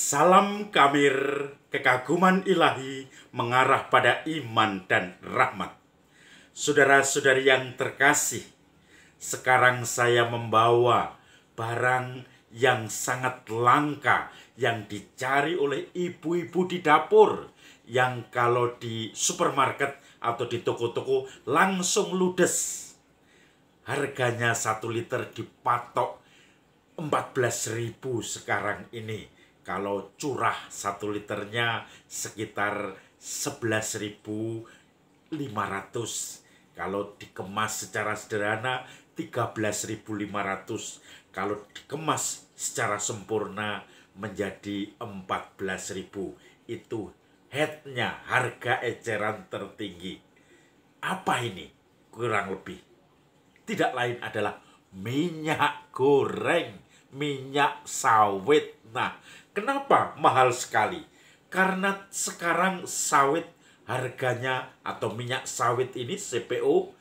Salam Kamir, kekaguman ilahi mengarah pada iman dan rahmat. Saudara-saudari yang terkasih, sekarang saya membawa barang yang sangat langka yang dicari oleh ibu-ibu di dapur, yang kalau di supermarket atau di toko-toko langsung ludes. Harganya 1 liter dipatok 14.000 sekarang ini. Kalau curah 1 liternya sekitar 11.500. Kalau dikemas secara sederhana 13.500. Kalau dikemas secara sempurna menjadi 14.000. Itu headnya, harga eceran tertinggi. Apa ini? Kurang lebih tidak lain adalah minyak goreng, minyak sawit. Nah, kenapa mahal sekali? Karena sekarang sawit harganya, atau minyak sawit ini CPO,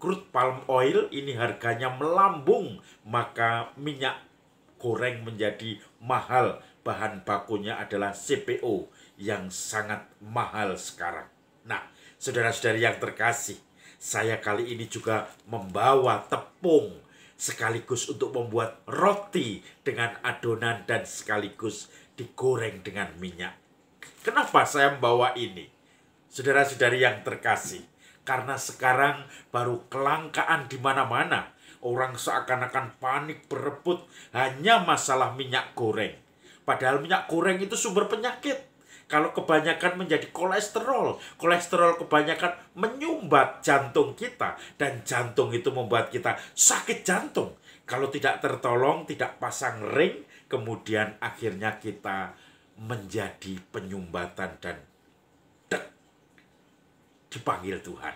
crude palm oil ini harganya melambung. Maka minyak goreng menjadi mahal. Bahan bakunya adalah CPO yang sangat mahal sekarang. Nah, saudara-saudari yang terkasih, saya kali ini juga membawa tepung sekaligus untuk membuat roti dengan adonan dan sekaligus digoreng dengan minyak. Kenapa saya membawa ini? Saudara-saudari yang terkasih, karena sekarang baru kelangkaan di mana-mana. Orang seakan-akan panik berebut hanya masalah minyak goreng. Padahal minyak goreng itu sumber penyakit. Kalau kebanyakan menjadi kolesterol, kolesterol kebanyakan menyumbat jantung kita, dan jantung itu membuat kita sakit jantung. Kalau tidak tertolong, tidak pasang ring, kemudian akhirnya kita menjadi penyumbatan dan dipanggil Tuhan.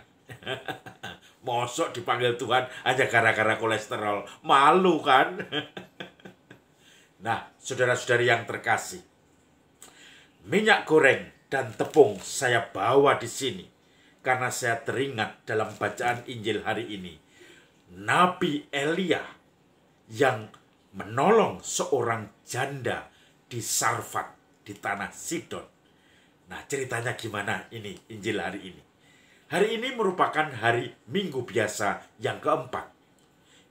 Mosok dipanggil Tuhan hanya gara-gara kolesterol. Malu kan? Nah, saudara-saudari yang terkasih, minyak goreng dan tepung saya bawa di sini karena saya teringat dalam bacaan Injil hari ini, Nabi Elia yang menolong seorang janda di Sarfat, di tanah Sidon. Nah, ceritanya gimana ini Injil hari ini? Hari ini merupakan hari Minggu biasa yang keempat.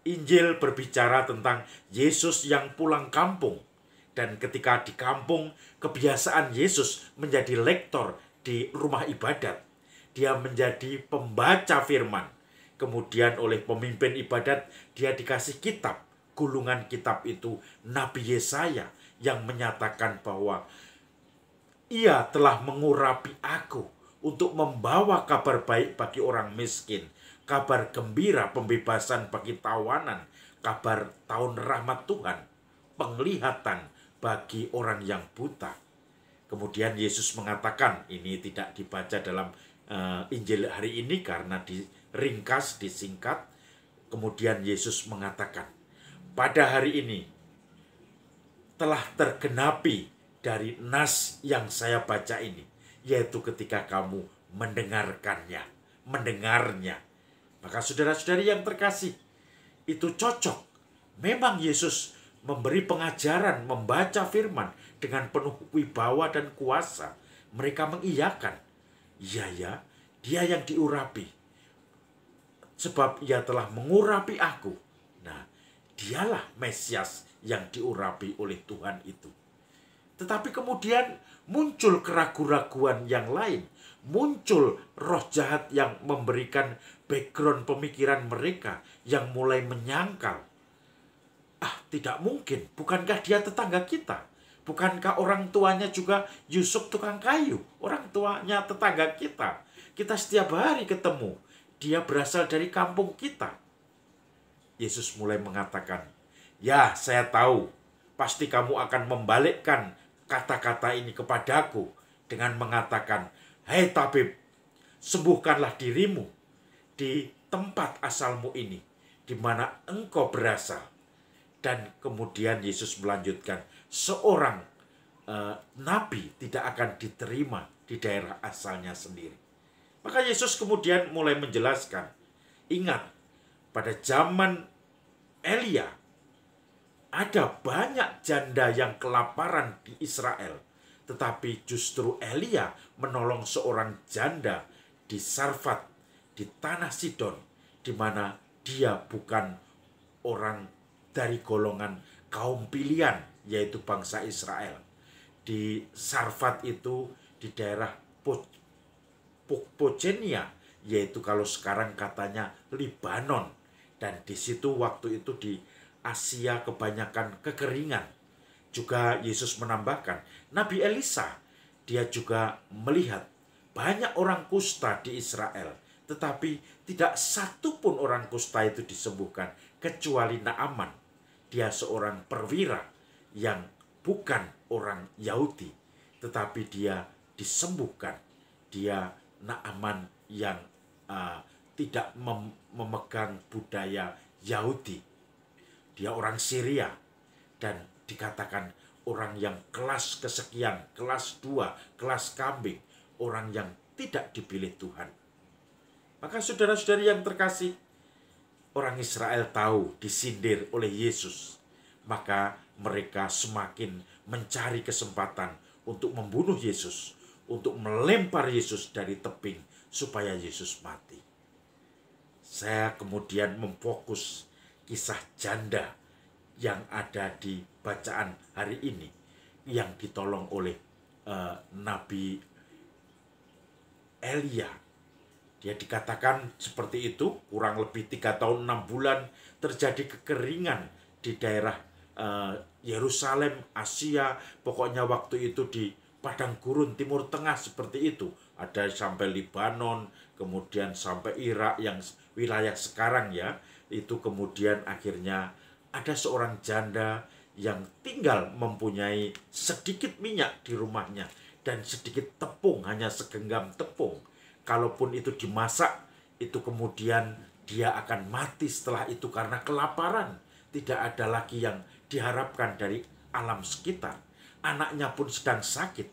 Injil berbicara tentang Yesus yang pulang kampung. Dan ketika di kampung, kebiasaan Yesus menjadi lektor di rumah ibadat. Dia menjadi pembaca firman. Kemudian oleh pemimpin ibadat, dia dikasih kitab. Gulungan kitab itu Nabi Yesaya yang menyatakan bahwa ia telah mengurapi aku untuk membawa kabar baik bagi orang miskin, kabar gembira pembebasan bagi tawanan, kabar tahun rahmat Tuhan, penglihatan bagi orang yang buta. Kemudian Yesus mengatakan, ini tidak dibaca dalam Injil hari ini karena diringkas, disingkat. Kemudian Yesus mengatakan, pada hari ini telah tergenapi dari nas yang saya baca ini, yaitu ketika kamu mendengarkannya, mendengarnya. Maka saudara-saudari yang terkasih, itu cocok. Memang Yesus memberi pengajaran, membaca firman dengan penuh wibawa dan kuasa. Mereka mengiyakan, iya ya, dia yang diurapi, sebab ia telah mengurapi aku. Nah, dialah Mesias yang diurapi oleh Tuhan itu. Tetapi kemudian muncul keraguan-raguan yang lain. Muncul roh jahat yang memberikan background pemikiran mereka yang mulai menyangkal. Tidak mungkin. Bukankah dia tetangga kita? Bukankah orang tuanya juga Yusuf tukang kayu? Orang tuanya tetangga kita. Kita setiap hari ketemu. Dia berasal dari kampung kita. Yesus mulai mengatakan, ya, saya tahu. Pasti kamu akan membalikkan kata-kata ini kepadaku dengan mengatakan, hei tabib, sembuhkanlah dirimu di tempat asalmu ini, di mana engkau berasal. Dan kemudian Yesus melanjutkan, seorang nabi tidak akan diterima di daerah asalnya sendiri. Maka Yesus kemudian mulai menjelaskan, ingat, pada zaman Elia ada banyak janda yang kelaparan di Israel, tetapi justru Elia menolong seorang janda di Sarfat, di tanah Sidon, di mana dia bukan orang dari golongan kaum pilihan, yaitu bangsa Israel. Di Sarfat itu di daerah Pocenia, yaitu kalau sekarang katanya Libanon. Dan di situ waktu itu di Asia kebanyakan kekeringan. Juga Yesus menambahkan, Nabi Elisa, dia juga melihat banyak orang kusta di Israel, tetapi tidak satu pun orang kusta itu disembuhkan, kecuali Naaman. Dia seorang perwira yang bukan orang Yahudi, tetapi dia disembuhkan. Dia Naaman yang tidak memegang budaya Yahudi. Dia orang Syria dan dikatakan orang yang kelas kesekian, kelas 2, kelas kambing, orang yang tidak dipilih Tuhan. Maka saudara-saudari yang terkasih, orang Israel tahu disindir oleh Yesus, maka mereka semakin mencari kesempatan untuk membunuh Yesus, untuk melempar Yesus dari tebing supaya Yesus mati. Saya kemudian memfokus kisah janda yang ada di bacaan hari ini, yang ditolong oleh Nabi Elia. Dia dikatakan seperti itu, kurang lebih 3 tahun 6 bulan terjadi kekeringan di daerah Yerusalem, Asia, pokoknya waktu itu di padang gurun Timur Tengah seperti itu. Ada sampai Libanon, kemudian sampai Irak yang wilayah sekarang ya. Itu kemudian akhirnya ada seorang janda yang tinggal mempunyai sedikit minyak di rumahnya dan sedikit tepung, hanya segenggam tepung. Kalaupun itu dimasak, itu kemudian dia akan mati setelah itu karena kelaparan. Tidak ada lagi yang diharapkan dari alam sekitar. Anaknya pun sedang sakit.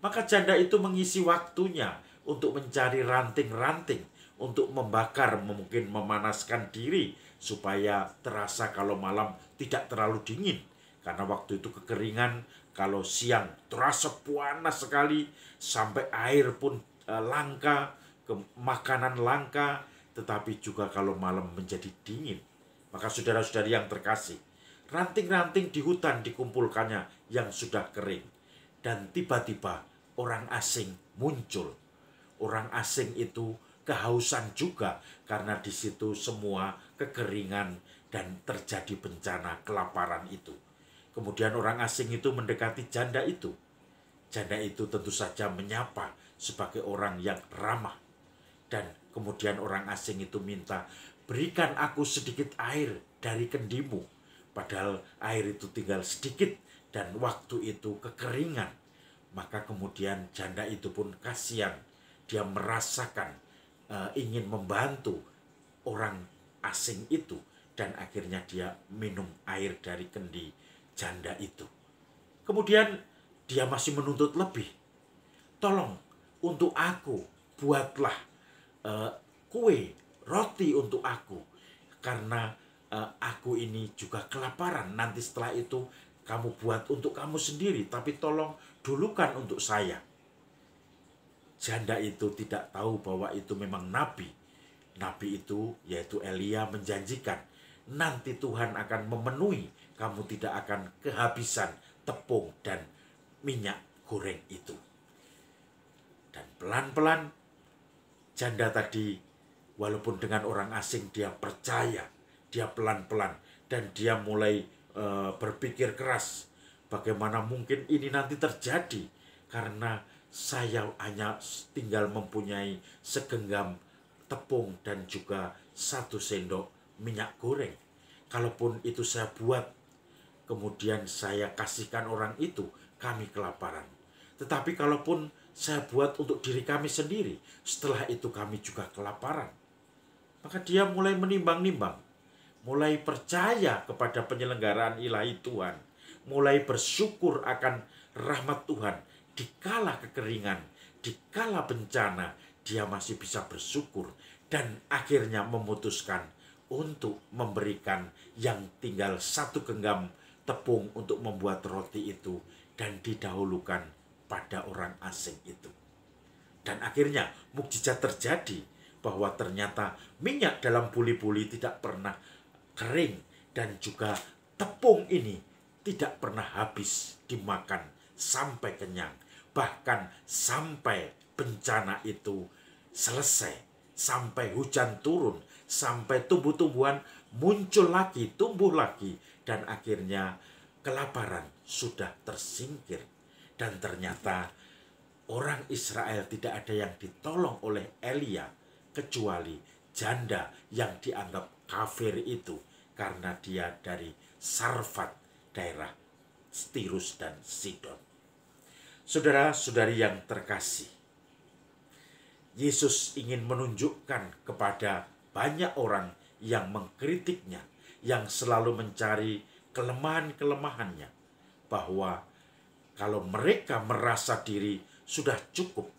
Maka janda itu mengisi waktunya untuk mencari ranting-ranting, untuk membakar, mungkin memanaskan diri, supaya terasa kalau malam tidak terlalu dingin. Karena waktu itu kekeringan, kalau siang terasa panas sekali, sampai air pun langka, makanan langka, tetapi juga kalau malam menjadi dingin. Maka saudara-saudari yang terkasih, ranting-ranting di hutan dikumpulkannya yang sudah kering. Dan tiba-tiba orang asing muncul. Orang asing itu kehausan juga karena di situ semua kekeringan dan terjadi bencana kelaparan itu. Kemudian orang asing itu mendekati janda itu. Janda itu tentu saja menyapa sebagai orang yang ramah. Dan kemudian orang asing itu minta, berikan aku sedikit air dari kendimu. Padahal air itu tinggal sedikit dan waktu itu kekeringan. Maka kemudian janda itu pun kasihan. Dia merasakan ingin membantu orang asing itu. Dan akhirnya dia minum air dari kendi janda itu. Kemudian dia masih menuntut lebih. Tolong untuk aku buatlah kue, roti untuk aku. Karena aku ini juga kelaparan. Nanti setelah itu kamu buat untuk kamu sendiri. Tapi tolong dulukan untuk saya. Janda itu tidak tahu bahwa itu memang nabi. Nabi itu yaitu Elia menjanjikan, nanti Tuhan akan memenuhi, kamu tidak akan kehabisan tepung dan minyak goreng itu. Dan pelan-pelan janda tadi, walaupun dengan orang asing, dia percaya, dia pelan-pelan, dan dia mulai berpikir keras, bagaimana mungkin ini nanti terjadi, karena saya hanya tinggal mempunyai segenggam tepung dan juga 1 sendok minyak goreng. Kalaupun itu saya buat, kemudian saya kasihkan orang itu, kami kelaparan. Tetapi kalaupun saya buat untuk diri kami sendiri, setelah itu kami juga kelaparan. Maka dia mulai menimbang-nimbang, mulai percaya kepada penyelenggaraan ilahi Tuhan, mulai bersyukur akan rahmat Tuhan. Dikala kekeringan, dikala bencana, dia masih bisa bersyukur. Dan akhirnya memutuskan untuk memberikan yang tinggal 1 genggam tepung untuk membuat roti itu dan didahulukan pada orang asing itu. Dan akhirnya mukjizat terjadi bahwa ternyata minyak dalam buli-buli tidak pernah kering dan juga tepung ini tidak pernah habis dimakan sampai kenyang. Bahkan sampai bencana itu selesai, sampai hujan turun, sampai tumbuh-tumbuhan muncul lagi, tumbuh lagi, dan akhirnya kelaparan sudah tersingkir. Dan ternyata orang Israel tidak ada yang ditolong oleh Elia kecuali janda yang dianggap kafir itu karena dia dari Sarfat, daerah Tirus dan Sidon. Saudara-saudari yang terkasih, Yesus ingin menunjukkan kepada banyak orang yang mengkritiknya, yang selalu mencari kelemahan-kelemahannya, bahwa kalau mereka merasa diri sudah cukup,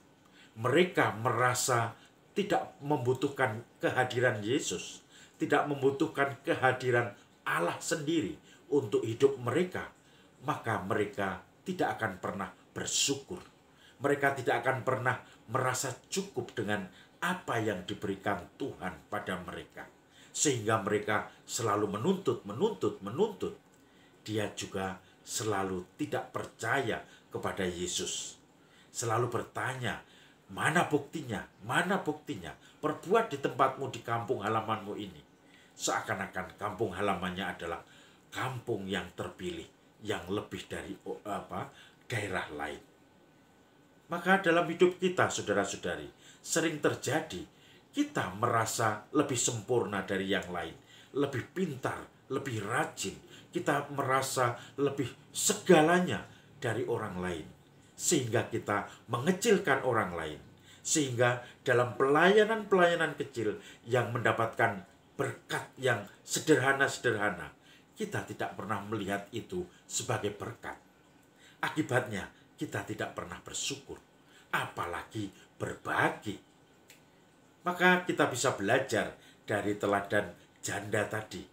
mereka merasa tidak membutuhkan kehadiran Yesus, tidak membutuhkan kehadiran Allah sendiri untuk hidup mereka, maka mereka tidak akan pernah bersyukur. Mereka tidak akan pernah merasa cukup dengan apa yang diberikan Tuhan pada mereka. Sehingga mereka selalu menuntut. Dia juga selalu tidak percaya kepada Yesus. Selalu bertanya, mana buktinya? Mana buktinya? Perbuat di tempatmu, di kampung halamanmu ini. Seakan-akan kampung halamannya adalah kampung yang terpilih, yang lebih dari daerah lain. Maka dalam hidup kita, saudara-saudari, sering terjadi kita merasa lebih sempurna dari yang lain, lebih pintar, lebih rajin. Kita merasa lebih segalanya dari orang lain, sehingga kita mengecilkan orang lain. Sehingga dalam pelayanan-pelayanan kecil yang mendapatkan berkat yang sederhana-sederhana, kita tidak pernah melihat itu sebagai berkat. Akibatnya, kita tidak pernah bersyukur, apalagi berbagi. Maka kita bisa belajar dari teladan janda tadi,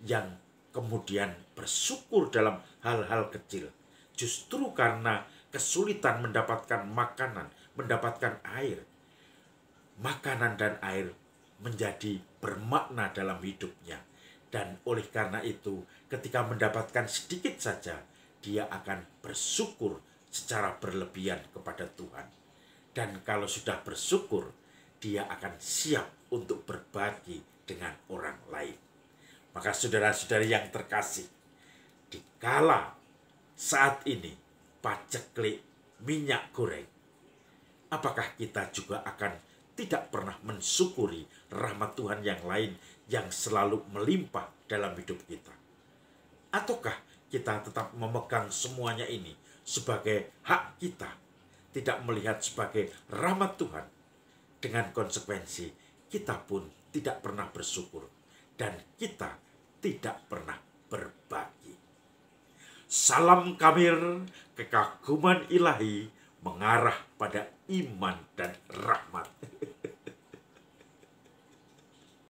yang kemudian bersyukur dalam hal-hal kecil. Justru karena kesulitan mendapatkan makanan, mendapatkan air, makanan dan air menjadi bermakna dalam hidupnya. Dan oleh karena itu, ketika mendapatkan sedikit saja, dia akan bersyukur secara berlebihan kepada Tuhan. Dan kalau sudah bersyukur, dia akan siap untuk berbagi dengan orang lain. Maka saudara-saudari yang terkasih, dikala saat ini paceklik minyak goreng, apakah kita juga akan tidak pernah mensyukuri rahmat Tuhan yang lain yang selalu melimpah dalam hidup kita? Ataukah kita tetap memegang semuanya ini sebagai hak kita, tidak melihat sebagai rahmat Tuhan? Dengan konsekuensi, kita pun tidak pernah bersyukur dan kita tidak pernah berbagi. Salam Kamir, kekaguman ilahi mengarah pada iman dan rahmat.